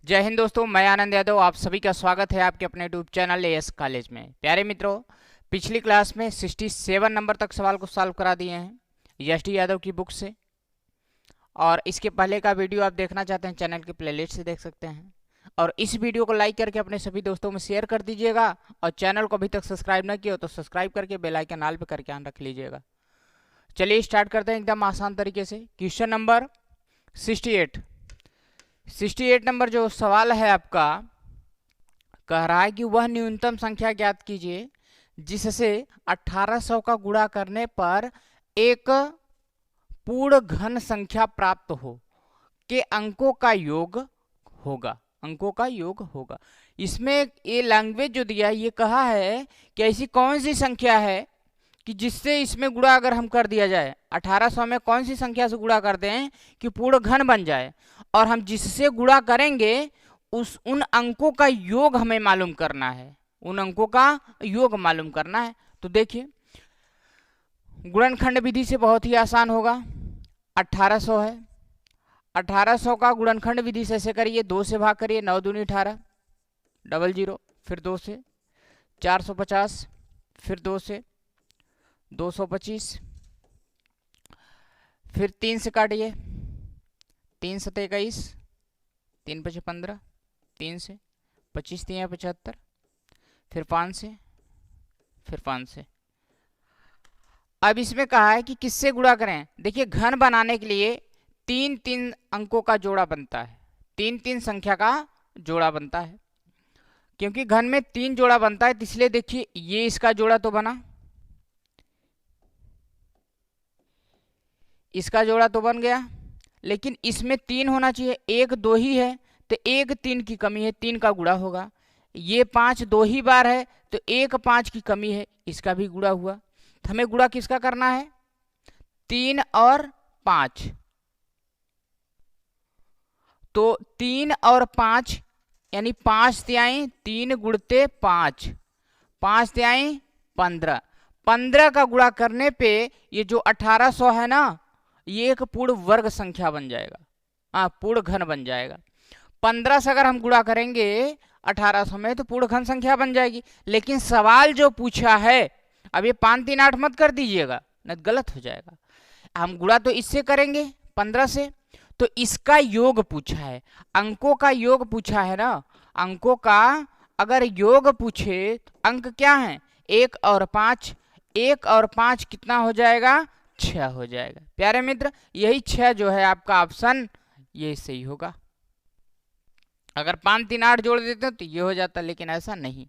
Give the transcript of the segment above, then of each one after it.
जय हिंद दोस्तों, मैं आनंद यादव। आप सभी का स्वागत है आपके अपने यूट्यूब चैनल एएस कॉलेज में। प्यारे मित्रों, पिछली क्लास में 67 नंबर तक सवाल को सॉल्व करा दिए हैं एस.डी. यादव की बुक से। और इसके पहले का वीडियो आप देखना चाहते हैं चैनल के प्लेलिस्ट से देख सकते हैं। और इस वीडियो को लाइक करके अपने सभी दोस्तों में शेयर कर दीजिएगा। और चैनल को अभी तक सब्सक्राइब न किया हो तो सब्सक्राइब करके बेल आइकन ऑल पे करके ऑन रख लीजिएगा। चलिए स्टार्ट करते हैं एकदम आसान तरीके से। क्वेश्चन नंबर 68 नंबर जो सवाल है आपका, कह रहा है कि वह न्यूनतम संख्या ज्ञात कीजिए जिससे 1800 का गुणा करने पर एक पूर्ण घन संख्या प्राप्त हो के अंकों का योग होगा। इसमें ये लैंग्वेज जो दिया है, ये कहा है कि ऐसी कौन सी संख्या है कि जिससे इसमें गुणा अगर हम कर दिया जाए 1800 में कौन सी संख्या से गुणा करते हैं कि पूर्ण घन बन जाए, और हम जिससे गुणा करेंगे उन अंकों का योग हमें मालूम करना है। तो देखिए, गुणनखंड विधि से बहुत ही आसान होगा। 1800 है, 1800 का गुणनखंड विधि से ऐसे करिए, 2 से भाग करिए, 9 दूनी 18, 00, फिर 2 से 450, फिर 2 से 225, फिर 3 से काटिए, 3 सते 21, 3 पचे 15, 3 से 25 3 75, फिर 5 से, फिर 5 से। अब इसमें कहा है कि किससे गुणा करें। देखिए, घन बनाने के लिए 3 अंकों का जोड़ा बनता है, 3 संख्या का जोड़ा बनता है। क्योंकि घन में 3 जोड़ा बनता है, इसलिए देखिए ये इसका जोड़ा तो बना, इसका जोड़ा तो बन गया, लेकिन इसमें 3 होना चाहिए, 1 2 ही है तो 1 3 की कमी है, 3 का गुणा होगा। ये 5 2 ही बार है तो 1 5 की कमी है, इसका भी गुणा हुआ। तो हमें गुणा किसका करना है? 3 और 5। तो 3 और 5 यानी 5 तिहाई 3 गुणते 5, 5 तिहाई 15, 15 का गुणा करने पे ये जो 1800 है ना, ये एक पूर्ण वर्ग संख्या बन जाएगा, पूर्ण घन बन जाएगा। 15 से अगर हम गुणा करेंगे 1800 में तो पूर्ण घन संख्या बन जाएगी। लेकिन सवाल जो पूछा है, अब ये 5 3 8 मत कर दीजिएगा, नहीं गलत हो जाएगा। हम गुणा तो इससे करेंगे 15 से, तो इसका योग पूछा है, अंकों का योग पूछा है ना। अंकों का अगर योग पूछे तो अंक क्या है? 1 और 5, 1 और 5 कितना हो जाएगा? 6 हो जाएगा। प्यारे मित्र, यही 6 जो है आपका ऑप्शन, ये सही होगा। अगर 5 3 8 जोड़ देते हैं तो ये हो जाता, लेकिन ऐसा नहीं,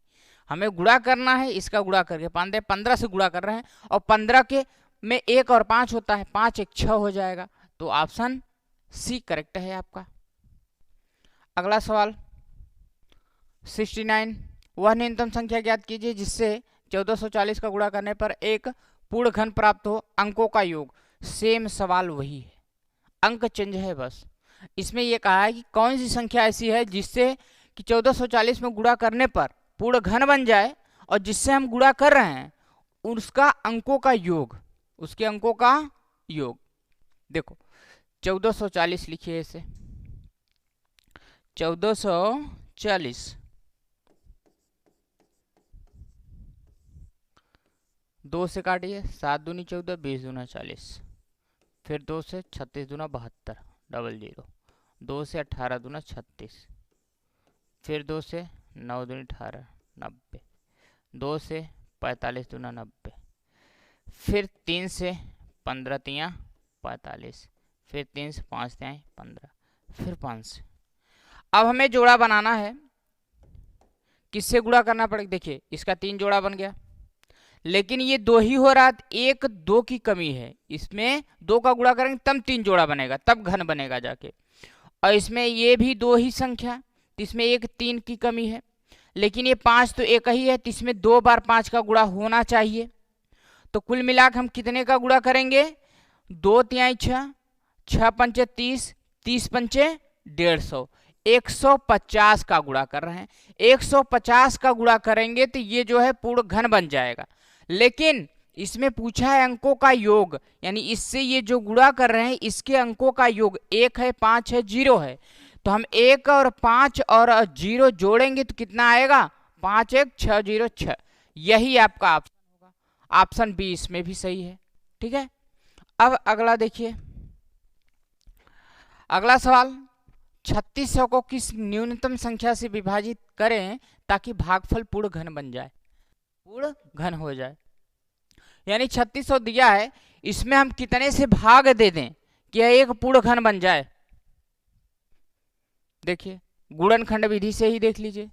हमें गुणा करना है। इसका गुणा करके 15 से गुणा कर रहे हैं, और 15 के में 1 और 5 होता है, 5 1 6 हो जाएगा। तो ऑप्शन सी करेक्ट है आपका। अगला सवाल 69, वह न्यूनतम संख्या ज्ञात कीजिए जिससे 1440 का गुणा करने पर एक पूर्ण घन प्राप्त हो, अंकों का योग। सेम सवाल वही है, अंक चेंज है बस। इसमें यह कहा है कि कौन सी संख्या ऐसी है जिससे कि 1440 में गुणा करने पर पूर्ण घन बन जाए, और जिससे हम गुणा कर रहे हैं उसका अंकों का योग, उसके अंकों का योग। देखो 1440 लिखिए इसे, 1440, 2 से काटिए, 7 दूनी 14, 20 दूना 40, फिर 2 से 36 दूना 72, 00, 2 से 18 दूना 36, फिर 2 से 9 दूनी 18, 90, 2 से 45 दूना 90, फिर 3 से 15 तिया 45, फिर 3 से 5 तिहाई 15, फिर 5 से। अब हमें जोड़ा बनाना है, किससे गुणा करना पड़ेगा? देखिए, इसका 3 जोड़ा बन गया, लेकिन ये 2 ही हो रहा, 1 2 की कमी है। इसमें 2 का गुणा करेंगे तब 3 जोड़ा बनेगा, तब घन बनेगा जाके। और इसमें ये भी 2 ही संख्या, तो इसमें 1 3 की कमी है। लेकिन ये 5 तो 1 ही है, तो इसमें 2 बार 5 का गुणा होना चाहिए। तो कुल मिलाकर हम कितने का गुणा करेंगे? 2 तिहाई 6, 6 पंचे 30, 30 पंचे 150, 150 का गुणा कर रहे हैं। 150 का गुणा करेंगे तो ये जो है पूर्ण घन बन जाएगा। लेकिन इसमें पूछा है अंकों का योग, यानी इससे ये जो गुणा कर रहे हैं इसके अंकों का योग 1 है, 5 है, 0 है। तो हम 1 और 5 और 0 जोड़ेंगे तो कितना आएगा, 5 1 6 0 6। यही आपका ऑप्शन होगा, ऑप्शन बी इसमें भी सही है। ठीक है, अब अगला देखिए, अगला सवाल, 3600 को किस न्यूनतम संख्या से विभाजित करें ताकि भागफल पूर्ण घन बन जाए, पूर्ण घन हो जाए। यानी 3600 दिया है, इसमें हम कितने से भाग दे दें कि यह एक पूर्ण घन बन जाए। देखिए गुणनखंड विधि से ही देख लीजिए,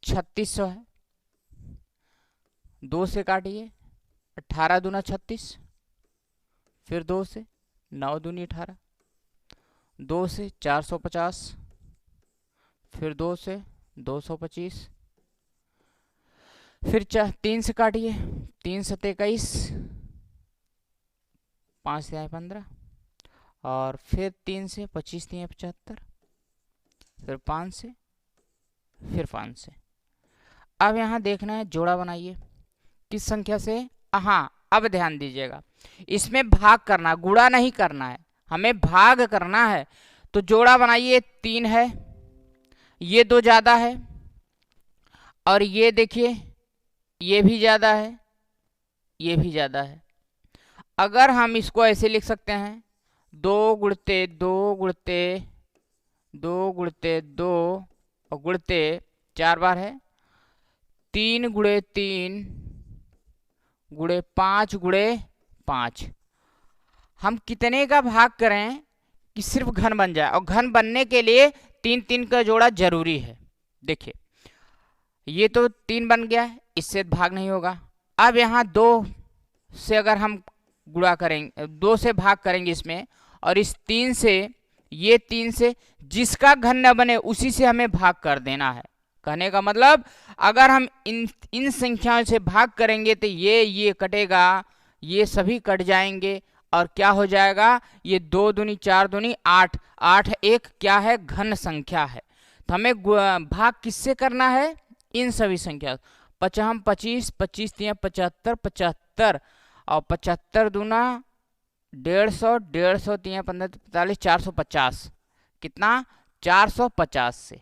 3600 है, 2 से काटिए, 18 दूना 36, फिर 2 से 9 दूनी 18, 2 से 450, फिर 2 से 225, फिर 3 से काटिए, 3 से 21, 5 से 15, और फिर 3 से 25 3 75, फिर 5 से, फिर 5 से। अब यहाँ देखना है, जोड़ा बनाइए किस संख्या से। हाँ, अब ध्यान दीजिएगा, इसमें भाग करना, गुणा नहीं करना है, हमें भाग करना है। तो जोड़ा बनाइए, 3 है, ये 2 ज़्यादा है, और ये देखिए ये भी ज़्यादा है, ये भी ज़्यादा है। अगर हम इसको ऐसे लिख सकते हैं, 2 गुणते 2 गुणते 2 गुणते 2 और गुणते 4 बार है, 3 गुणे 3 गुणे 5 गुणे 5। हम कितने का भाग करें कि सिर्फ घन बन जाए, और घन बनने के लिए 3 3 का जोड़ा जरूरी है। देखिए ये तो 3 बन गया है, इससे भाग नहीं होगा। अब यहाँ 2 से अगर हम गुणा करेंगे, 2 से भाग करेंगे इसमें, और इस 3 से, ये 3 से, जिसका घन न बने उसी से हमें भाग कर देना है। कहने का मतलब, अगर हम इन संख्याओं से भाग करेंगे तो ये कटेगा, ये सभी कट जाएंगे, और क्या हो जाएगा, ये 2 दूनी 4 दूनी 8, 8 एक क्या है, घन संख्या है। तो हमें भाग किससे करना है, इन सभी संख्या। 55 25 25 3 75 75, और 75 दूना 150, 150 3 15 45 450, कितना, 450 से।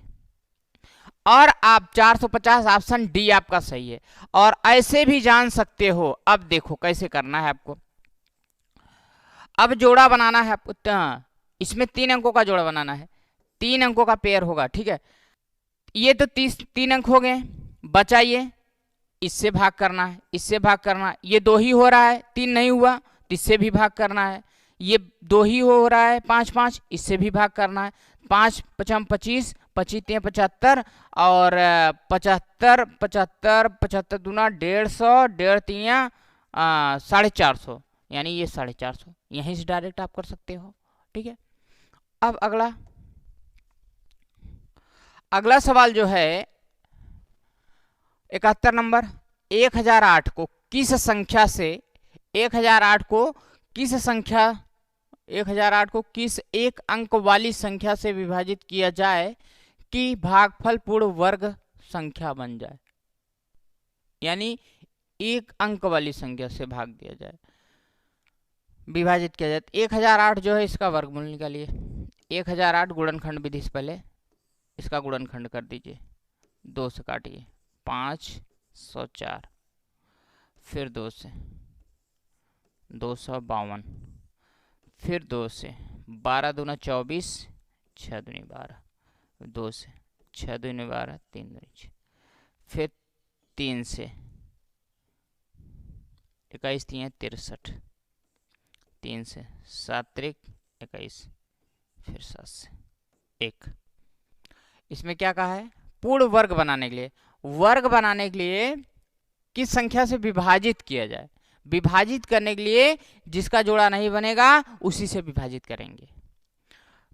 और आप 450, ऑप्शन डी आपका सही है। और ऐसे भी जान सकते हो, अब देखो कैसे करना है आपको। अब जोड़ा बनाना है आपको, इसमें 3 अंकों का जोड़ा बनाना है, 3 अंकों का पेयर होगा। ठीक है, ये तो 3 अंक हो गए, बचाइए, इससे भाग करना है, इससे भाग करना है, ये 2 ही हो रहा है, 3 नहीं हुआ, तो इससे भी भाग करना है, ये 2 ही हो रहा है, 5 5, इससे भी भाग करना है, 5 5 25 25 3 75, और 75 75 75 दूना 150, 1.5 3 450, यानी ये 450, यहीं से डायरेक्ट आप कर सकते हो। ठीक है, अब अगला सवाल जो है 71 नंबर, 1008 को किस संख्या से, 1008 को किस संख्या, 1008 को किस एक अंक वाली संख्या से विभाजित किया जाए कि भागफल पूर्ण वर्ग संख्या बन जाए। यानी एक अंक वाली संख्या से भाग दिया जाए, विभाजित किया जाए। 1008 जो है, इसका वर्गमूल निकालिए। 1008 गुणनखंड विधि से पहले इसका गुणनखंड कर दीजिए, 2 से काटिए, 504, फिर 2 से 252, फिर 2 से 12 दूना 24, 6 दूनी 12, 2 से 6 दूनी 12, 3 दूनी 6, फिर 3 से 21 3 63, 3 से 7 3 21, फिर 7 से 1। इसमें क्या कहा है, पूर्ण वर्ग बनाने के लिए, वर्ग बनाने के लिए किस संख्या से विभाजित किया जाए। विभाजित करने के लिए जिसका जोड़ा नहीं बनेगा उसी से विभाजित करेंगे।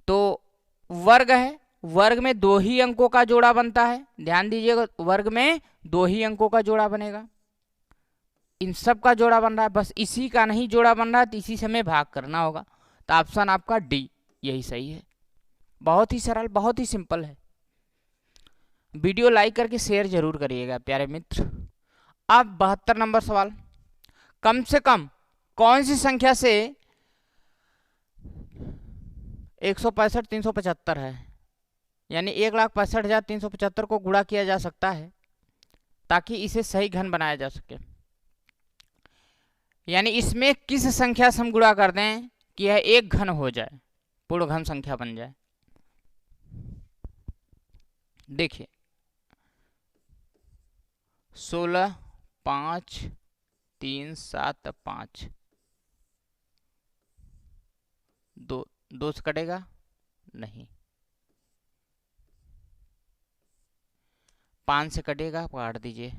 तो वर्ग है, वर्ग में 2 ही अंकों का जोड़ा बनता है, ध्यान दीजिएगा, वर्ग में 2 ही अंकों का जोड़ा बनेगा, इन सब का जोड़ा बन रहा है, बस इसी का नहीं जोड़ा बन रहा है, तो इसी से हमें भाग करना होगा। तो ऑप्शन आपका डी यही सही है। बहुत ही सरल, बहुत ही सिंपल है। वीडियो लाइक करके शेयर जरूर करिएगा प्यारे मित्र। अब 72 नंबर सवाल, कम से कम कौन सी संख्या से 165 375 है, यानी 1,65,375 को गुणा किया जा सकता है ताकि इसे सही घन बनाया जा सके। यानी इसमें किस संख्या से हम गुणा कर दें कि यह एक घन हो जाए, पूर्ण घन संख्या बन जाए। देखिए 16, 5, 3, 7, 5, 2 से कटेगा नहीं, 5 से कटेगा, काट दीजिए,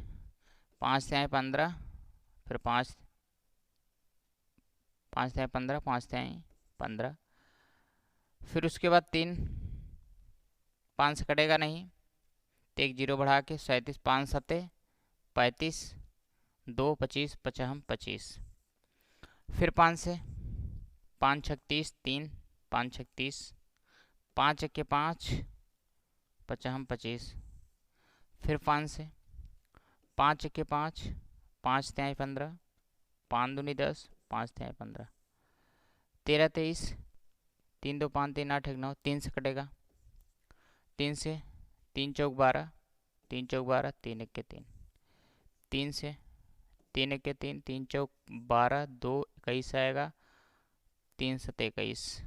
5 से आए 15, फिर 5 से आए 15, 5 से आए 15, फिर उसके बाद 3, 5 से कटेगा नहीं, तो एक 0 बढ़ा के 37, 5 7 35, 2 25, 55 25, फिर 5 से 5 36, 3 5 36, 5 1 5, 55 25, फिर 5 से 5 1 5, 5 से आए 15, 5 दूनी 10, 5 से आए 15, 13 23, 3 2 5 3 8 1 9, 3 से कटेगा, 3 से 3 चौक 12, 3 चौक 12, 3 1 3, 3 से 3 1 3, 3 चौक 12, 2 21 आएगा, 3 7 21,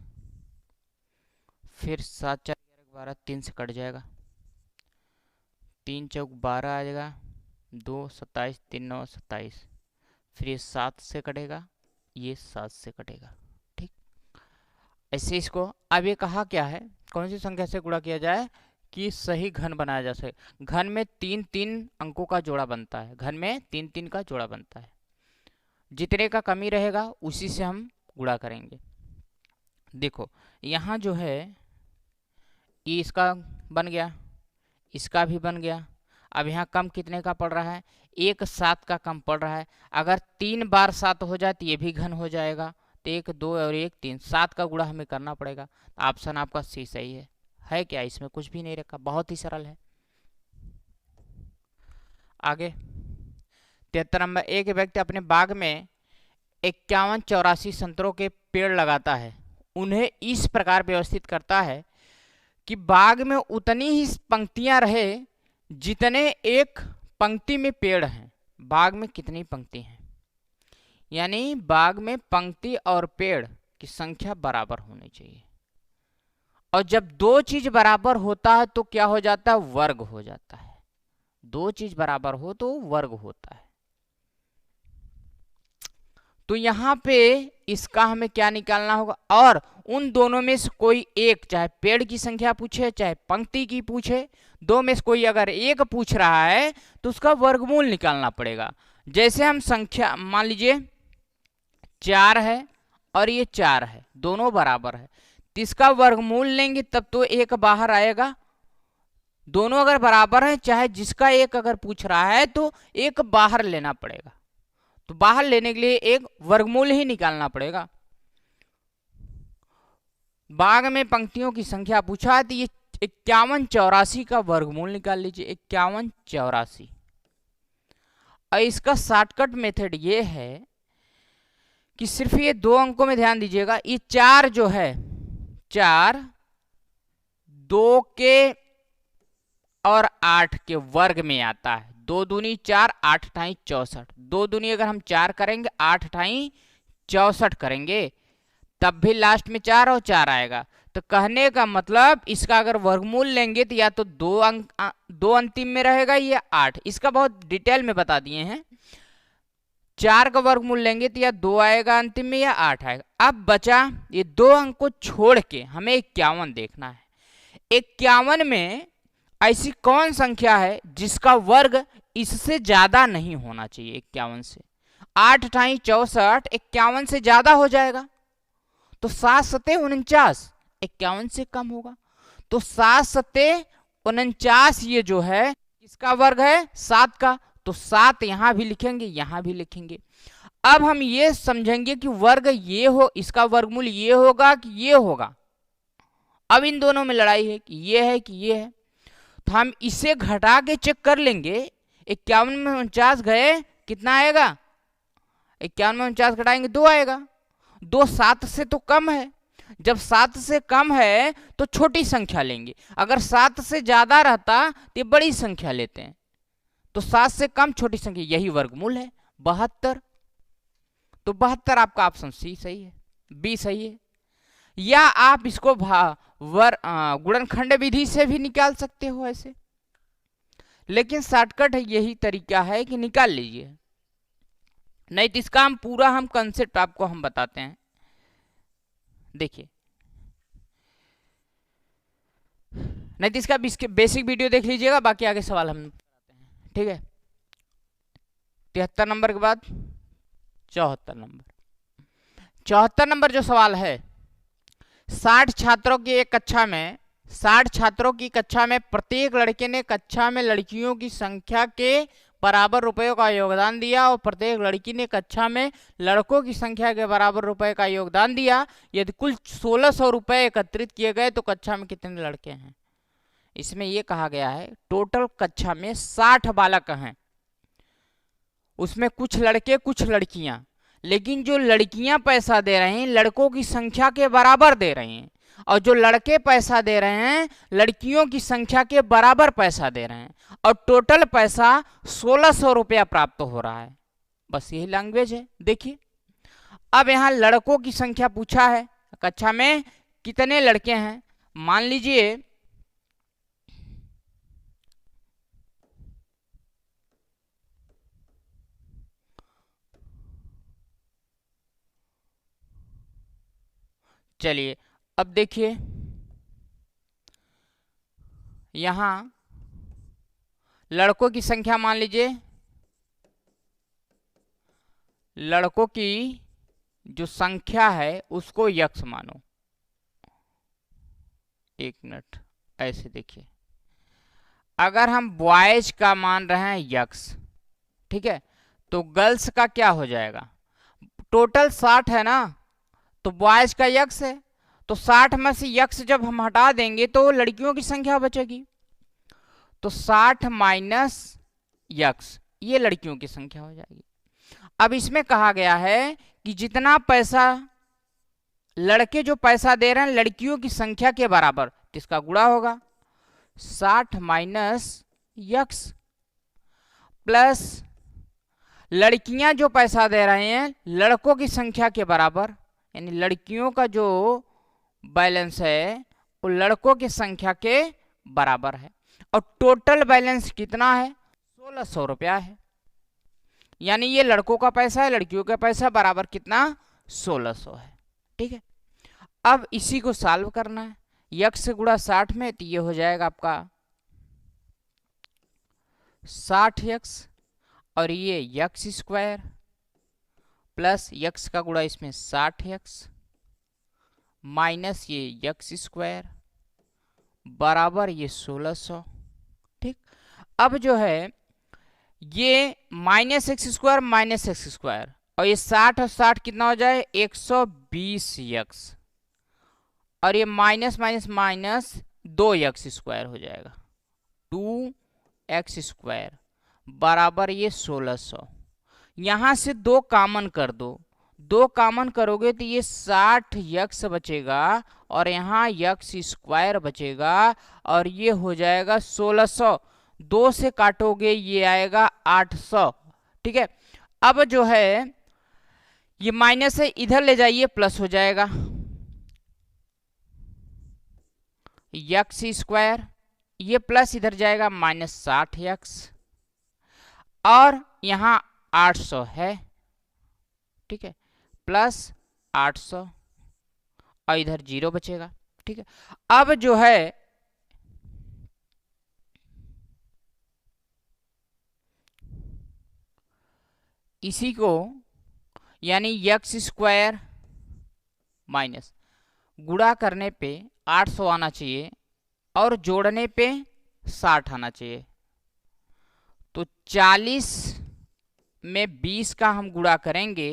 फिर 7 4 12, 3 से कट जाएगा, 3 चौक 12 आ जाएगा, 2 27, 3 9 27, फिर ये 7 से कटेगा, ये 7 से कटेगा। ठीक, ऐसे इसको अब ये कहा क्या है, कौन सी संख्या से गुणा किया जाए कि सही घन बनाया जा सके। घन में 3 3 अंकों का जोड़ा बनता है, घन में 3 3 का जोड़ा बनता है, जितने का कमी रहेगा उसी से हम गुणा करेंगे। देखो यहाँ जो है ये इसका बन गया, इसका भी बन गया, अब यहाँ कम कितने का पड़ रहा है, 1 7 का कम पड़ रहा है। अगर 3 बार 7 हो जाए तो ये भी घन हो जाएगा, तो 1 2 और 1 3, 7 का गुणा हमें करना पड़ेगा। ऑप्शन आपका सी सही है क्या, इसमें कुछ भी नहीं रखा, बहुत ही सरल है। आगे 73 नंबर, एक व्यक्ति अपने बाग में 51 84 संतरों के पेड़ लगाता है, उन्हें इस प्रकार व्यवस्थित करता है कि बाग में उतनी ही पंक्तियां रहे जितने एक पंक्ति में पेड़ हैं। बाग में कितनी पंक्ति हैं, यानी बाग में पंक्ति और पेड़ की संख्या बराबर होनी चाहिए, और जब दो चीज बराबर होता है तो क्या हो जाता है, वर्ग हो जाता है। दो चीज बराबर हो तो वर्ग होता है। तो यहां पे इसका हमें क्या निकालना होगा, और उन दोनों में से कोई एक, चाहे पेड़ की संख्या पूछे चाहे पंक्ति की पूछे, दो में से कोई अगर एक पूछ रहा है तो उसका वर्गमूल निकालना पड़ेगा। जैसे हम संख्या मान लीजिए 4 है और ये 4 है, दोनों बराबर है, तो इसका वर्गमूल लेंगे तब तो एक बाहर आएगा। दोनों अगर बराबर हैं, चाहे जिसका एक अगर पूछ रहा है तो एक बाहर लेना पड़ेगा, तो बाहर लेने के लिए एक वर्गमूल ही निकालना पड़ेगा। बाग में पंक्तियों की संख्या पूछा है तो ये 51 84 का वर्गमूल निकाल लीजिए, 51 84। और इसका शॉर्टकट मेथड ये है कि सिर्फ ये दो अंकों में ध्यान दीजिएगा, ये 4 जो है 4 2 के और 8 के वर्ग में आता है। 2 दूनी 4, 8 ठाई 64, 2 दूनी अगर हम 4 करेंगे 8 ठाई 64 करेंगे तब भी लास्ट में 4 और 4 आएगा। तो कहने का मतलब इसका अगर वर्गमूल लेंगे तो या तो दो अंतिम में रहेगा या 8। इसका बहुत डिटेल में बता दिए हैं। 4 का वर्गमूल लेंगे तो या 2 आएगा अंतिम में या 8 आएगा। अब बचा ये 2 अंक को छोड़ के हमें 51 देखना है। 51 में ऐसी कौन संख्या है जिसका वर्ग इससे ज्यादा नहीं होना चाहिए 51 से। 8 ठाई 64 51 से ज्यादा हो जाएगा तो 7 सते 49 51 से कम होगा। तो 7 सते 49 ये जो है किसका वर्ग है 7 का, तो 7 यहां भी लिखेंगे यहां भी लिखेंगे। अब हम ये समझेंगे कि वर्ग ये हो, इसका वर्गमूल ये होगा कि ये होगा। अब इन दोनों में लड़ाई है कि ये है कि ये है, तो हम इसे घटा के चेक कर लेंगे। 51 में 49 गए कितना आएगा, 51 में 49 घटाएंगे 2 आएगा। 2 7 से तो कम है, जब 7 से कम है तो छोटी संख्या लेंगे, अगर 7 से ज्यादा रहता तो बड़ी संख्या लेते हैं। तो 7 से कम छोटी संख्या, यही वर्गमूल है 72। तो 72 आपका ऑप्शन सी सही है, बी सही है। या आप इसको गुणनखंड विधि से भी निकाल सकते हो ऐसे, लेकिन शॉर्टकट यही तरीका है कि निकाल लीजिए, नहीं तो इसका हम कंसेप्ट आपको हम बताते हैं। देखिए, नहीं तो इसका बेसिक वीडियो देख लीजिएगा, बाकी आगे सवाल हम बताते हैं, ठीक है। 73 नंबर के बाद 74 नंबर। 74 नंबर जो सवाल है, 60 छात्रों की एक कक्षा में 60 छात्रों की कक्षा में प्रत्येक लड़के ने कक्षा में लड़कियों की संख्या के बराबर रुपयों का योगदान दिया और प्रत्येक लड़की ने कक्षा में लड़कों की संख्या के बराबर रुपए का योगदान दिया। यदि कुल 1600 रुपए एकत्रित किए गए तो कक्षा में कितने लड़के हैं। इसमें यह कहा गया है टोटल कक्षा में 60 बालक हैं, उसमें कुछ लड़के कुछ लड़कियां, लेकिन जो लड़कियां पैसा दे रहे हैं लड़कों की संख्या के बराबर दे रहे हैं, और जो लड़के पैसा दे रहे हैं लड़कियों की संख्या के बराबर पैसा दे रहे हैं, और टोटल पैसा 1600 रुपया प्राप्त हो रहा है। बस यही लैंग्वेज है। देखिए, अब यहां लड़कों की संख्या पूछा है, कक्षा में कितने लड़के हैं। मान लीजिए चलिए, अब देखिए यहां लड़कों की संख्या मान लीजिए, लड़कों की जो संख्या है उसको यक्स मानो। एक मिनट, ऐसे देखिए, अगर हम बॉयज का मान रहे हैं यक्स, ठीक है, तो गर्ल्स का क्या हो जाएगा। टोटल 60 है ना, तो बॉयज का यक्स है, तो 60 में से यक्स जब हम हटा देंगे तो लड़कियों की संख्या बचेगी। तो 60 माइनस यक्स, ये लड़कियों की संख्या हो जाएगी। अब इसमें कहा गया है कि जितना पैसा लड़के जो पैसा दे रहे हैं लड़कियों की संख्या के बराबर, किसका गुणा होगा 60 माइनस यक्स, प्लस लड़कियां जो पैसा दे रहे हैं लड़कों की संख्या के बराबर, यानी लड़कियों का जो बैलेंस है वो लड़कों की संख्या के बराबर है, और टोटल बैलेंस कितना है 1600 रुपया है। यानी ये लड़कों का पैसा है, लड़कियों का पैसा बराबर कितना 1600 है। ठीक है, अब इसी को सॉल्व करना है। यक्स से गुणा 60 में, तो ये हो जाएगा आपका 60x, और ये यक्स स्क्वायर प्लस यक्स का गुणा इसमें 60x माइनस ये यक्स स्क्वायर बराबर ये 1600। ठीक, अब जो है ये minus x square minus x square, और ये 60 और 60 कितना हो जाए 120x, और ये minus minus minus 2x square हो जाएगा 2x स्क्वायर बराबर ये 1600। यहां से 2 कॉमन कर दो, 2 कॉमन करोगे तो ये 60x बचेगा और यहाँ x स्क्वायर बचेगा, और ये हो जाएगा 1600। 2 से काटोगे ये आएगा 800। ठीक है, अब जो है ये माइनस है, इधर ले जाइए प्लस हो जाएगा x स्क्वायर, ये प्लस इधर जाएगा माइनस 60x, और यहाँ 800 है। ठीक है, प्लस 800 और इधर 0 बचेगा। ठीक है, अब जो है इसी को यानी x स्क्वायर माइनस गुणा करने पे 800 आना चाहिए और जोड़ने पे 60 आना चाहिए। तो 40 में 20 का हम गुणा करेंगे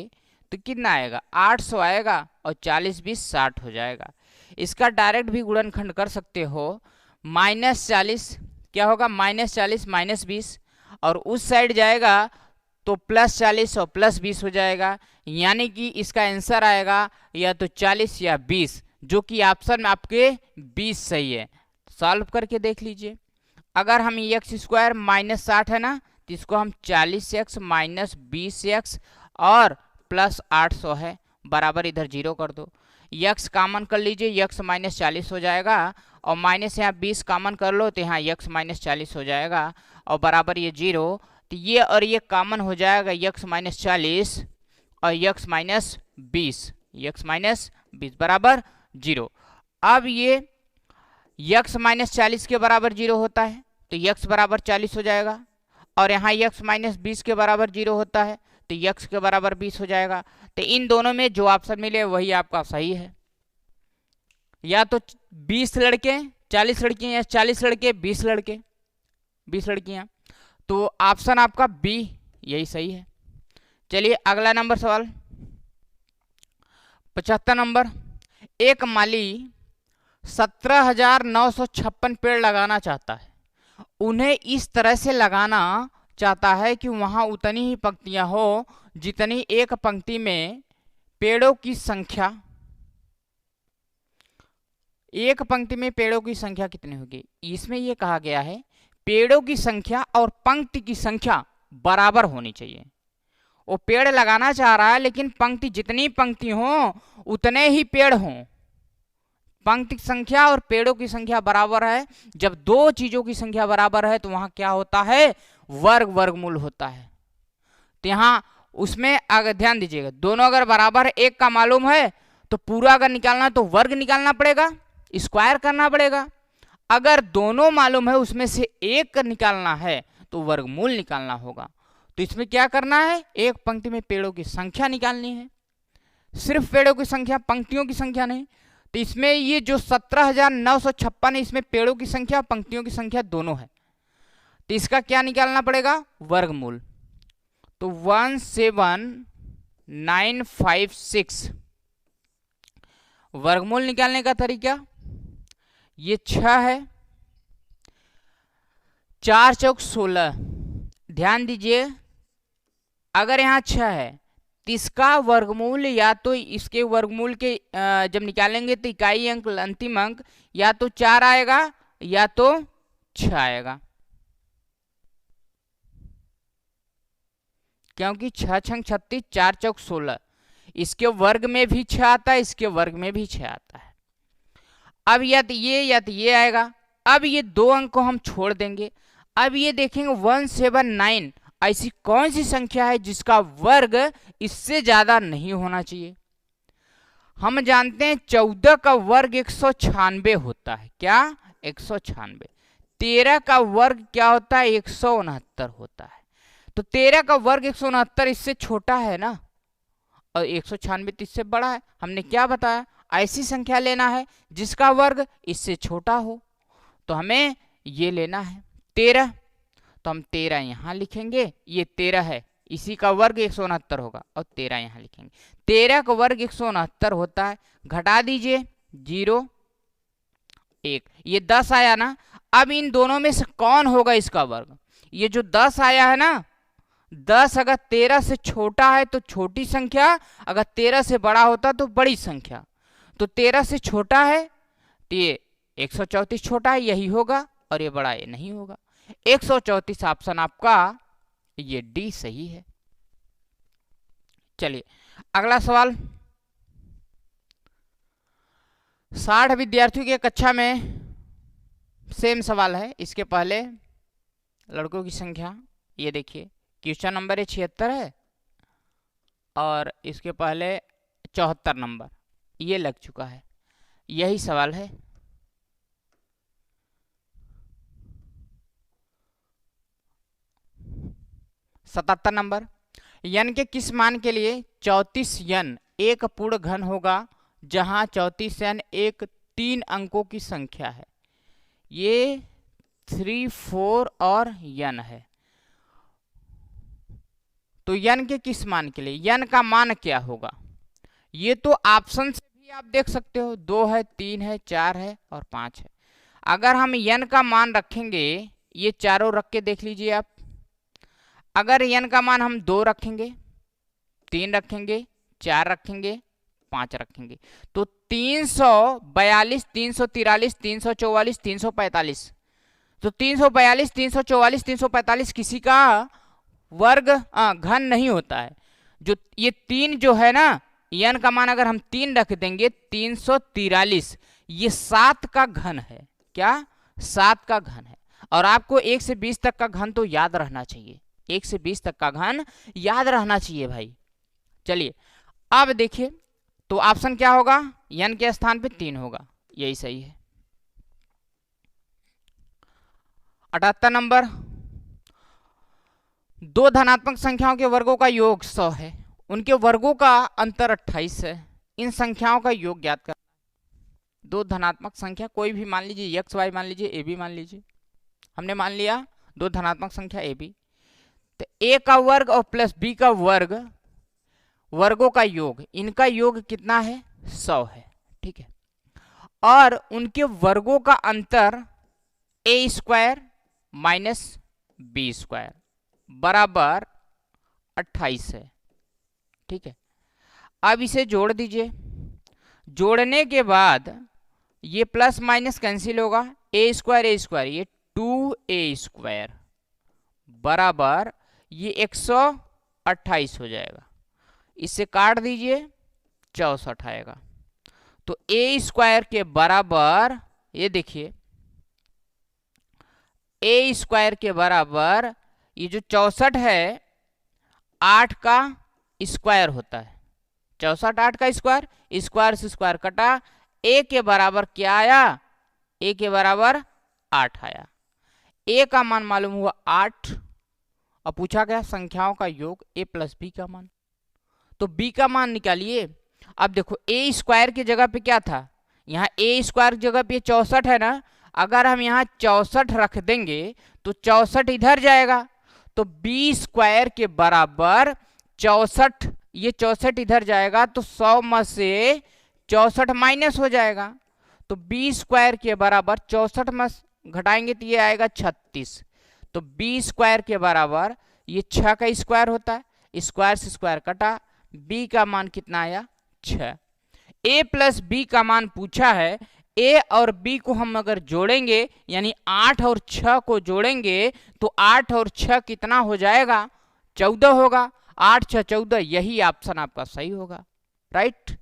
तो कितना आएगा 800 आएगा, और 40 20 60 हो जाएगा। इसका डायरेक्ट भी गुणनखंड कर सकते हो। -40 क्या होगा -40 -20, और उस साइड जाएगा तो +40 और +20 हो जाएगा, यानी कि इसका आंसर आएगा या तो 40 या 20, जो कि ऑप्शन में आपके 20 सही है। सॉल्व करके देख लीजिए। अगर हम एक्स स्क्वायर माइनस 60 है ना, तो इसको हम 40x माइनस 20x और प्लस 800 है बराबर, इधर 0 कर दो। यक्स कॉमन कर लीजिए, यक्स माइनस 40 हो जाएगा और माइनस यहाँ 20 कॉमन कर लो तो यहाँ यक्स माइनस 40 हो जाएगा और बराबर ये 0। तो ये और ये कॉमन हो जाएगा, यक्स माइनस 40 और यक्स माइनस 20, यक्स माइनस 20 बराबर 0। अब ये यक्स माइनस 40 के बराबर 0 होता है तो यक्स बराबर 40 हो जाएगा और यहाँ यक्स माइनस 20 के बराबर 0 होता है तो यक्स के बराबर 20 हो जाएगा। तो इन दोनों में जो ऑप्शन मिले वही आपका सही है। या तो 20 लड़के 40 लड़कियां या 40 लड़के 20 लड़के 20 लड़कियां, तो ऑप्शन आपका बी यही सही है। चलिए अगला नंबर सवाल 75 नंबर। एक माली 17,956 पेड़ लगाना चाहता है। उन्हें इस तरह से लगाना चाहता है कि वहां उतनी ही पंक्तियां हो जितनी एक पंक्ति में पेड़ों की संख्या। एक पंक्ति में पेड़ों की संख्या कितनी होगी? इसमें यह कहा गया है पेड़ों की संख्या और पंक्ति की संख्या बराबर होनी चाहिए। वो पेड़ लगाना चाह रहा है लेकिन पंक्ति जितनी पंक्ति हो उतने ही पेड़ हों। पंक्ति की संख्या और पेड़ों की संख्या बराबर है। जब दो चीजों की संख्या बराबर है तो वहां क्या होता है? वर्गमूल होता है। तो यहां उसमें अगर ध्यान दीजिएगा, दोनों अगर बराबर है, एक का मालूम है तो पूरा अगर निकालना तो वर्ग निकालना पड़ेगा, स्क्वायर करना पड़ेगा। अगर दोनों मालूम है उसमें से एक निकालना है तो वर्गमूल निकालना होगा। तो इसमें क्या करना है? एक पंक्ति में पेड़ों की संख्या निकालनी है, सिर्फ पेड़ों की संख्या, पंक्तियों की संख्या नहीं। तो इसमें ये जो 17,956 है इसमें पेड़ों की संख्या पंक्तियों की संख्या दोनों है, तो इसका क्या निकालना पड़ेगा? वर्गमूल। तो 17956 वर्गमूल निकालने का तरीका ये 6 है, 4 चौक 16। ध्यान दीजिए, अगर यहाँ 6 है तो इसका वर्गमूल या तो इसके वर्गमूल के जब निकालेंगे तो इकाई अंक अंतिम अंक या तो 4 आएगा या तो 6 आएगा, क्योंकि 6 छंग 36, 4 चौक 16। इसके वर्ग में भी 6 आता है, इसके वर्ग में भी 6 आता है। अब या तो ये आएगा। अब ये दो अंक को हम छोड़ देंगे। अब ये देखेंगे 179 ऐसी कौन सी संख्या है जिसका वर्ग इससे ज्यादा नहीं होना चाहिए। हम जानते हैं 14 का वर्ग 196 होता है। क्या? 196। 13 का वर्ग क्या होता है? 169 होता है। तो 13 का वर्ग 169 इससे छोटा है ना, और 196 तो इससे बड़ा है। हमने क्या बताया? ऐसी संख्या लेना है जिसका वर्ग इससे छोटा हो, तो हमें ये लेना है 13। तो हम 13 यहां लिखेंगे, ये 13 है, इसी का वर्ग 169 होगा और 13 यहां लिखेंगे। 13 का वर्ग 169 होता है, घटा दीजिए 0 1, ये 10 आया ना। अब इन दोनों में से कौन होगा इसका वर्ग? ये जो 10 आया है ना, 10 अगर 13 से छोटा है तो छोटी संख्या, अगर 13 से बड़ा होता तो बड़ी संख्या। तो 13 से छोटा है तो ये 134 छोटा है, यही होगा, और ये बड़ा ये नहीं होगा। 134 ऑप्शन आपका ये डी सही है। चलिए अगला सवाल 60 विद्यार्थियों की कक्षा में सेम सवाल है। इसके पहले लड़कों की संख्या ये देखिए, क्वेश्चन नंबर 76 है और इसके पहले 74 नंबर ये लग चुका है। यही सवाल है। सतहत्तर नंबर, यन के किस मान के लिए 34 यन एक पूर्ण घन होगा जहां 34 यन एक 3 अंकों की संख्या है। ये 3 4 और यन है। तो यन के किस मान के लिए, यन का मान क्या होगा? ये तो ऑप्शन से भी आप देख सकते हो, 2 है, 3 है, 4 है और 5 है। अगर हम यन का मान रखेंगे, ये चारों रख के देख लीजिए आप। अगर यन का मान हम 2 रखेंगे, 3 रखेंगे, 4 रखेंगे, 5 रखेंगे तो 342, 343, 344, 345। तो 342, 344, 345 किसी का वर्ग घन नहीं होता है। जो ये 3 जो है ना, n का मान अगर हम 3 रख देंगे, 343 ये 7 का घन है। क्या? 7 का घन है। और आपको 1 से 20 तक का घन तो याद रहना चाहिए, 1 से 20 तक का घन याद रहना चाहिए भाई। चलिए अब देखिए, तो ऑप्शन क्या होगा? n के स्थान पे 3 होगा, यही सही है। 78 नंबर, दो धनात्मक संख्याओं के वर्गों का योग 100 है, उनके वर्गों का अंतर 28 है, इन संख्याओं का योग ज्ञात कर। दो धनात्मक संख्या कोई भी मान लीजिए, x y मान लीजिए, a b मान लीजिए। हमने मान लिया दो धनात्मक संख्या a b, तो a का वर्ग और प्लस b का वर्ग, वर्गों का योग, इनका योग कितना है? 100 है। ठीक है, और उनके वर्गों का अंतर a square minus b square बराबर 28 है। ठीक है, अब इसे जोड़ दीजिए, जोड़ने के बाद ये प्लस माइनस कैंसिल होगा, a स्क्वायर ये 2a स्क्वायर बराबर ये 128 हो जाएगा। इसे काट दीजिए, 64 आएगा। तो a स्क्वायर के बराबर, ये देखिए a स्क्वायर के बराबर ये जो 64 है 8 का स्क्वायर होता है। 64 8 का स्क्वायर, स्क्वायर से स्क्वायर कटा, a के बराबर क्या आया? a के बराबर 8 आया। a का मान मालूम हुआ 8, और पूछा गया संख्याओं का योग a प्लस b का मान, तो b का मान निकालिए। अब देखो a स्क्वायर की जगह पे क्या था? यहाँ a स्क्वायर की जगह पे 64 है ना, अगर हम यहाँ 64 रख देंगे तो 64 इधर जाएगा, तो b स्क्वायर के बराबर 64, ये 64 इधर जाएगा तो 100 में से 64 माइनस हो जाएगा, तो b स्क्वायर के बराबर 64 में घटाएंगे तो ये आएगा 36। तो b स्क्वायर के बराबर ये 6 का स्क्वायर होता है, स्क्वायर से स्क्वायर कटा, b का मान कितना आया? 6। a प्लस b का मान पूछा है, a और b को हम अगर जोड़ेंगे यानी 8 और 6 को जोड़ेंगे तो 8 और 6 कितना हो जाएगा? 14 होगा। 8 6 14, यही ऑप्शन आपका सही होगा। राइट?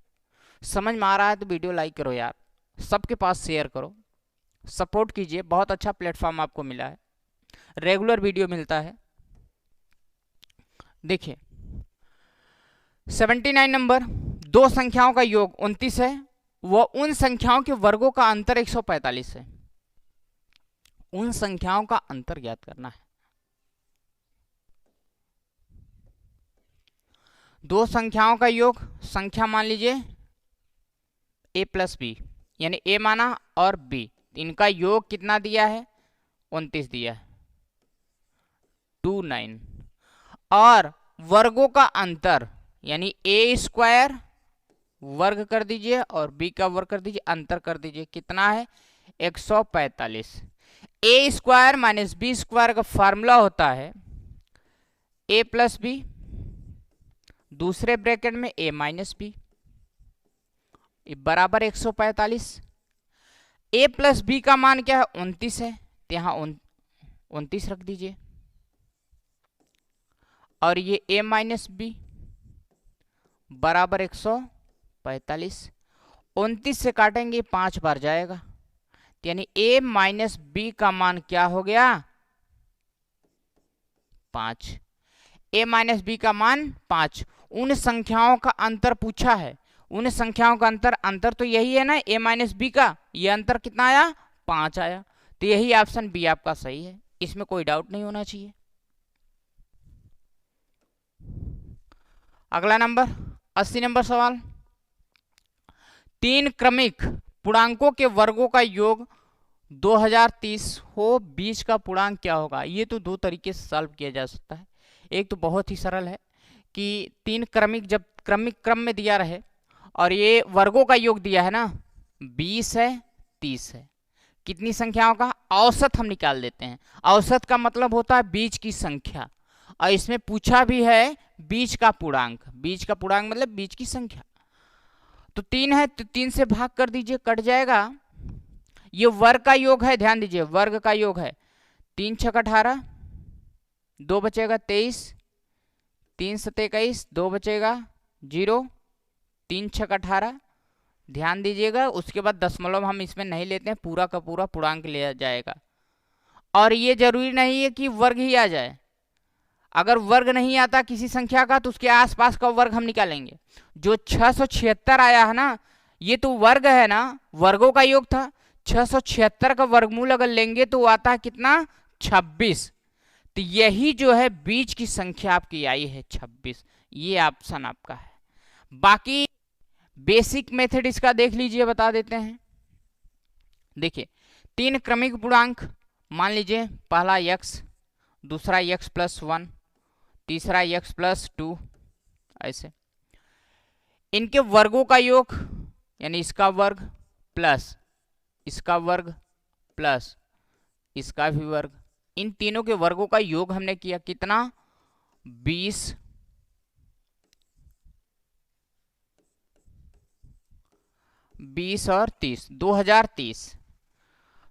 समझ में आ रहा है तो वीडियो लाइक करो यार, सबके पास शेयर करो, सपोर्ट कीजिए। बहुत अच्छा प्लेटफॉर्म आपको मिला है, रेगुलर वीडियो मिलता है। देखिए 79 नंबर, दो संख्याओं का योग 29 है, वह उन संख्याओं के वर्गों का अंतर 145 है। उन संख्याओं का अंतर ज्ञात करना है। दो संख्याओं का योग, संख्या मान लीजिए a प्लस बी, यानी a माना और b, इनका योग कितना दिया है? 29 दिया है, 29। और वर्गों का अंतर यानी a स्क्वायर वर्ग कर दीजिए और b का वर्ग कर दीजिए, अंतर कर दीजिए, कितना है? 145। a square minus b square का फार्मूला होता है a प्लस बी, दूसरे ब्रैकेट में a माइनस बी बराबर 145। a प्लस बी का मान क्या है? 29 है, तो यहाँ 29 रख दीजिए, और ये a माइनस बी बराबर 145। 29 से काटेंगे 5 बार जाएगा, यानी a माइनस बी का मान क्या हो गया? 5। a माइनस बी का मान 5। उन संख्याओं का अंतर पूछा है, उन संख्याओं का अंतर तो यही है ना, a माइनस बी का, ये अंतर कितना आया? 5 आया। तो यही ऑप्शन बी आपका सही है, इसमें कोई डाउट नहीं होना चाहिए। अगला नंबर 80 नंबर सवाल, तीन क्रमिक पूर्णांकों के वर्गों का योग 2030 हो, बीच का पूर्णांक क्या होगा? ये तो दो तरीके से सॉल्व किया जा सकता है। एक तो बहुत ही सरल है कि तीन क्रमिक, जब क्रमिक क्रम में दिया रहे और ये वर्गों का योग दिया है ना, 20 है 30 है, कितनी संख्याओं का औसत हम निकाल देते हैं। औसत का मतलब होता है बीच की संख्या, और इसमें पूछा भी है बीच का पूर्णांक। बीच का पूर्णांक मतलब बीच की संख्या। तो 3 है तो 3 से भाग कर दीजिए, कट जाएगा। ये वर्ग का योग है, ध्यान दीजिए वर्ग का योग है। 3 छक 18, 2 बचेगा 23, 3 सत 21, 2 बचेगा 0, 3 छक 18। ध्यान दीजिएगा, उसके बाद दशमलव हम इसमें नहीं लेते हैं, पूरा का पूरा पूर्णांक लिया जाएगा। और ये जरूरी नहीं है कि वर्ग ही आ जाए, अगर वर्ग नहीं आता किसी संख्या का तो उसके आसपास का वर्ग हम निकालेंगे। जो 676 आया है ना, ये तो वर्ग है ना, वर्गों का योग था। 676 का वर्गमूल अगर लेंगे तो आता है कितना, 26। तो यही जो है बीच की संख्या आपकी आई है 26, ये ऑप्शन आपका है। बाकी बेसिक मेथड इसका देख लीजिए, बता देते हैं। देखिए 3 क्रमिक पूर्णांक मान लीजिए, पहला x, दूसरा x प्लस 1, तीसरा x प्लस 2, ऐसे इनके वर्गों का योग, यानी इसका वर्ग प्लस इसका वर्ग प्लस इसका भी वर्ग, इन तीनों के वर्गों का योग हमने किया कितना, 20 और 30, 2030।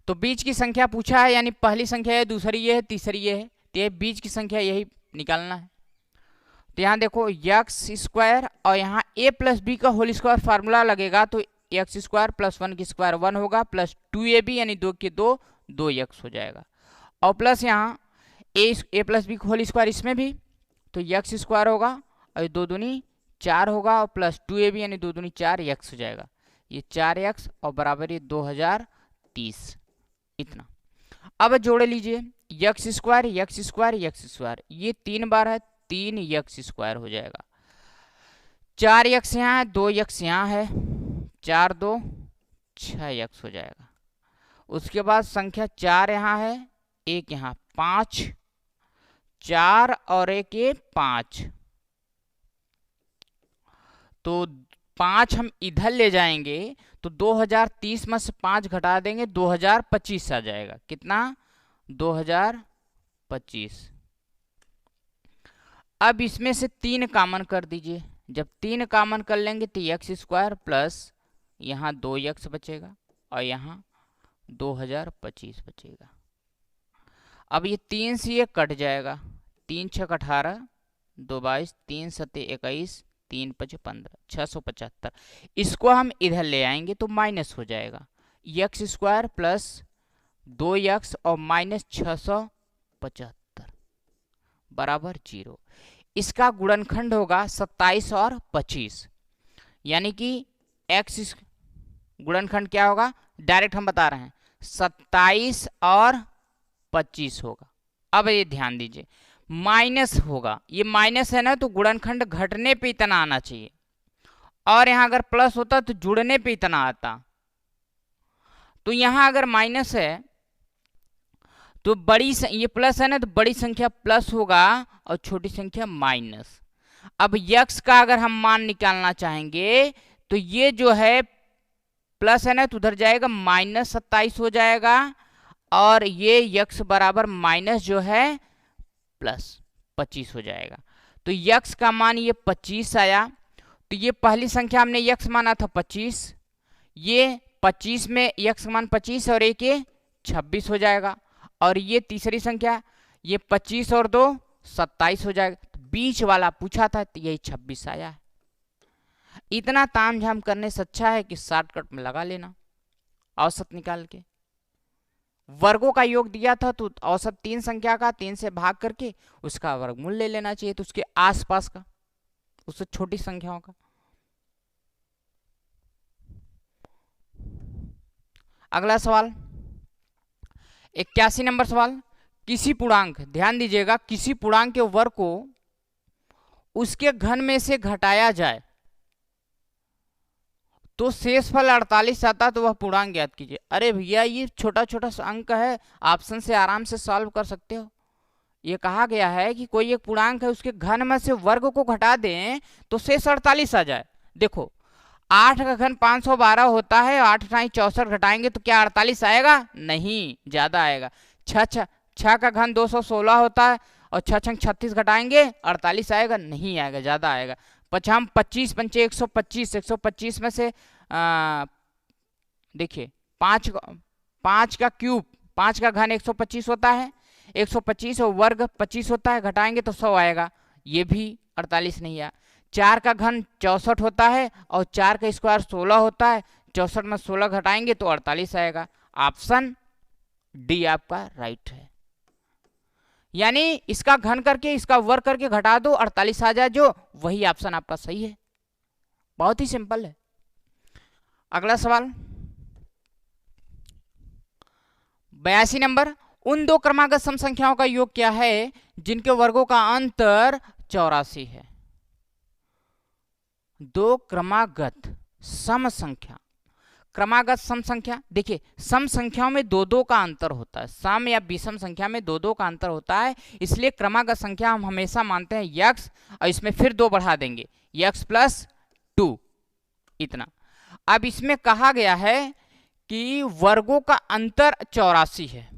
तो बीच की संख्या पूछा है, यानी पहली संख्या है, दूसरी ये है, तीसरी ये है, तो ये बीच की संख्या यही निकालना है। तो यहाँ देखो एक्स स्क्वायर और यहाँ ए प्लस बी का होल स्क्वायर फार्मूला लगेगा, तो एक्स स्क्वायर प्लस 1 की स्क्वायर 1 होगा, प्लस 2ab यानी 2 के 2, 2x हो जाएगा। और प्लस यहाँ ए प्लस बी का होल स्क्वायर इसमें भी, तो एक्स स्क्वायर होगा और 2 दूनी 4 होगा, और प्लस 2ab यानी 2 दूनी 4 x हो जाएगा। ये 4x और बराबर ये 2030, इतना। अब जोड़ लीजिए x square x square x square, ये 3 बार है, 3x स्क्वायर हो जाएगा। 4x यहाँ है, 2x यहाँ है, 4 2 6x हो जाएगा। उसके बाद संख्या 4 यहाँ है, 1 यहाँ, 5, 4 और 1 ये 5, तो 5 हम इधर ले जाएंगे तो 2030 में से 5 घटा देंगे, 2025 आ जाएगा। कितना, 2025। अब इसमें से 3 कॉमन कर दीजिए, जब 3 कॉमन कर लेंगे तो एक्स स्क्वायर प्लस यहाँ 2x बचेगा और यहाँ 2025 बचेगा। अब ये 3 से ये कट जाएगा, 3 छक 18, 2 22, 3 सते 21, 3 5 15, 675। इसको हम इधर ले आएंगे तो माइनस हो जाएगा, एक्स स्क्वायर प्लस 2x और माइनस 675 बराबर 0। इसका गुणनखंड होगा 27 और 25, यानी कि x गुणनखंड क्या होगा, डायरेक्ट हम बता रहे हैं 27 और 25 होगा। अब ये ध्यान दीजिए माइनस होगा, ये माइनस है ना, तो गुणनखंड घटने पे इतना आना चाहिए, और यहां अगर प्लस होता तो जुड़ने पे इतना आता। तो यहां अगर माइनस है तो बड़ी ये प्लस है ना, तो बड़ी संख्या प्लस होगा और छोटी संख्या माइनस। अब यक्स का अगर हम मान निकालना चाहेंगे तो ये जो है प्लस है ना, तो उधर जाएगा माइनस 27 हो जाएगा, और ये यक्स बराबर माइनस जो है प्लस 25 हो जाएगा। तो यक्स का मान ये 25 आया। तो ये पहली संख्या हमने यक्स माना था 25, ये 25 में यक्स मान 25 और एक ये 26 हो जाएगा। और ये तीसरी संख्या ये 25 और 2 27 हो जाएगा। तो बीच वाला पूछा था तो यही 26 आया है। इतना तामझाम करने से अच्छा है कि शॉर्टकट में लगा लेना, औसत निकाल के। वर्गों का योग दिया था तो औसत 3 संख्या का 3 से भाग करके उसका वर्गमूल ले लेना चाहिए, तो उसके आसपास का, उससे छोटी संख्याओं का। अगला सवाल 81 नंबर सवाल। किसी पूर्णांक, ध्यान दीजिएगा, किसी पूर्णांक के वर्ग को उसके घन में से घटाया जाए तो शेषफल 48 आता, तो वह पूर्णांक ज्ञात कीजिए। अरे भैया ये छोटा छोटा अंक है, ऑप्शन से आराम से सॉल्व कर सकते हो। ये कहा गया है कि कोई एक पूर्णांक है, उसके घन में से वर्ग को घटा दें तो शेष 48 आ जाए। देखो 8 का घन 512 होता है, 8 × 64 घटाएंगे तो क्या 48 आएगा? नहीं, ज्यादा आएगा। 6 का घन 216 होता है और 6 × 36 घटाएंगे 48 आएगा? नहीं आएगा, ज्यादा आएगा। पचाम 25 पंचे 125, 125 में से देखिए 5 का क्यूब, 5 का घन 125 होता है, 125 और वर्ग 25 होता है, घटाएंगे तो 100 आएगा, ये भी 48 नहीं आया। 4 का घन 64 होता है और 4 का स्क्वायर 16 होता है, 64 में 16 घटाएंगे तो 48 आएगा। ऑप्शन डी आपका राइट है। यानी इसका घन करके इसका वर्ग करके घटा दो, 48 आ जाए, जो वही ऑप्शन आपका सही है। बहुत ही सिंपल है। अगला सवाल 82 नंबर, उन दो क्रमागत सम संख्याओं का योग क्या है जिनके वर्गों का अंतर 84 है। दो क्रमागत सम संख्या, क्रमागत सम संख्या, देखिए सम संख्याओं में दो दो का अंतर होता है, सम या विषम संख्या में दो दो का अंतर होता है, इसलिए क्रमागत संख्या हम हमेशा मानते हैं यक्स और इसमें फिर 2 बढ़ा देंगे, यक्स प्लस 2 इतना। अब इसमें कहा गया है कि वर्गों का अंतर 84 है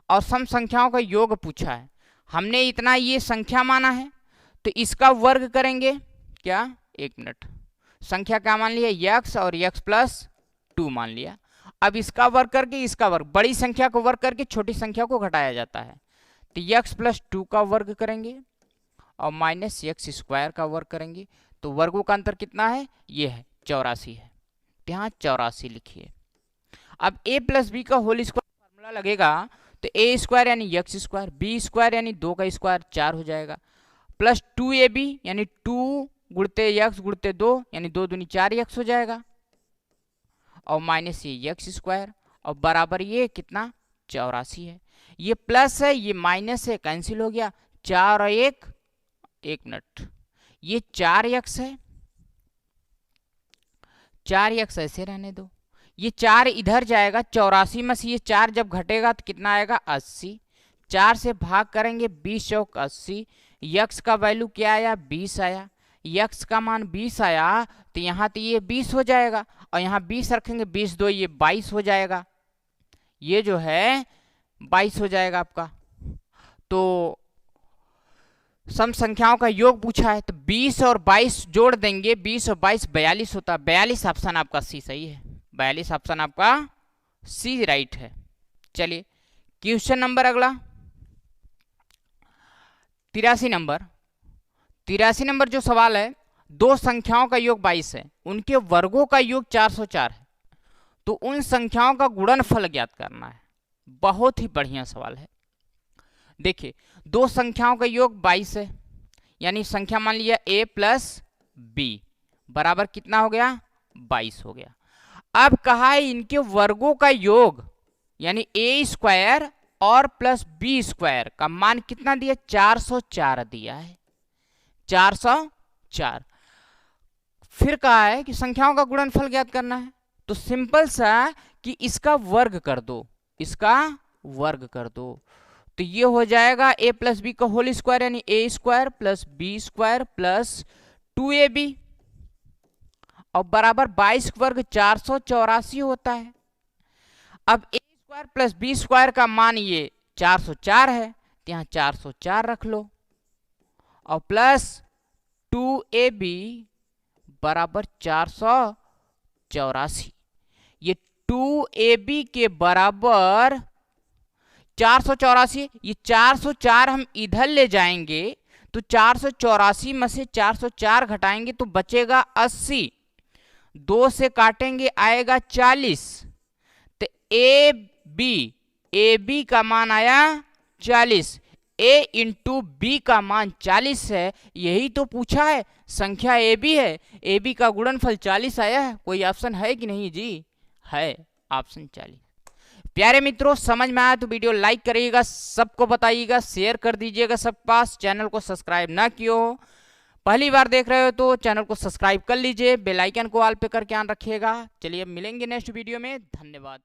और सम संख्याओं का योग पूछा है। हमने इतना ये संख्या माना है तो इसका वर्ग करेंगे क्या, 1 मिनट, संख्या क्या मान लिया, यक्स और यक्स प्लस 2 मान लिया। अब इसका वर्ग करके इसका वर्ग, बड़ी संख्या को वर्ग करके छोटी संख्या को घटाया जाता है, तो यक्स प्लस 2 का वर्ग करेंगे और माइनस यक्स स्क्वायर का वर्ग करेंगे, तो वर्गों का अंतर कितना है, ये है 84 है, यहाँ 84 लिखिए। अब a प्लस बी का होल स्क्वायर फॉर्मूला लगेगा तो a स्क्वायर यानी यक्स स्क्वायर, b स्क्वायर यानी 2 का स्क्वायर 4 हो जाएगा, प्लस 2ab यानी 2 गुणते यक्स गुणते 2 यानी 2 दूनी 4 यक्स हो जाएगा, और माइनस ये यक्स स्क्वायर और बराबर ये कितना 84 है। ये प्लस है ये माइनस है, कैंसिल हो गया, 4 और 1 मिनट, ये 4 यक्स है, 4 यक्स ऐसे रहने दो, ये 4 इधर जाएगा, 84 में से ये 4 जब घटेगा तो कितना आएगा 80, 4 से भाग करेंगे 20 चौक 80, यक्स का वैल्यू क्या आया 20 आया, यक्स का मान 20 आया तो यहाँ तो ये 20 हो जाएगा और यहाँ 20 रखेंगे, 20 2 ये 22 हो जाएगा, ये जो है 22 हो जाएगा आपका। तो सम संख्याओं का योग पूछा है तो 20 और 22 जोड़ देंगे, 20 और 22 42 होता है, 42 ऑप्शन आपका सी सही है, 42 ऑप्शन आपका सी राइट है। चलिए क्वेश्चन नंबर अगला 83 नंबर जो सवाल है, दो संख्याओं का योग 22 है, उनके वर्गों का योग 404 है, तो उन संख्याओं का गुणनफल ज्ञात करना है। बहुत ही बढ़िया सवाल है। देखिए दो संख्याओं का योग 22 है, यानी संख्या मान लिया a प्लस बी बराबर कितना हो गया 22 हो गया। अब कहा है इनके वर्गों का योग यानी a स्क्वायर और प्लस बी स्क्वायर का मान कितना दिया 404 दिया है, 404। फिर कहा है कि संख्याओं का गुणनफल ज्ञात करना है, तो सिंपल सा कि इसका वर्ग कर दो, इसका वर्ग कर दो, तो ये हो जाएगा a प्लस बी का होल स्क्वायर यानी a square plus B square plus 2ab और बराबर 22 वर्ग 484 होता है। अब a square plus B square का मान ये 404 है, तो यहाँ 404 रख लो और प्लस 2ab बराबर 484, ये 2ab के बराबर 484, ये 404 हम इधर ले जाएंगे तो 484 में से 404 घटाएंगे तो बचेगा 80, 2 से काटेंगे आएगा 40, तो ए बी का मान आया 40, a इंटू बी का मान 40 है, यही तो पूछा है, संख्या ए बी है, ए बी का गुणनफल 40 आया है। कोई ऑप्शन है कि नहीं जी, है ऑप्शन 40। प्यारे मित्रों समझ में आया तो वीडियो लाइक करिएगा, सबको बताइएगा, शेयर कर दीजिएगा सब पास। चैनल को सब्सक्राइब ना किया हो, पहली बार देख रहे हो तो चैनल को सब्सक्राइब कर लीजिए, बेल आइकन को ऑल पे करके ऑन रखिएगा। चलिए अब मिलेंगे नेक्स्ट वीडियो में, धन्यवाद।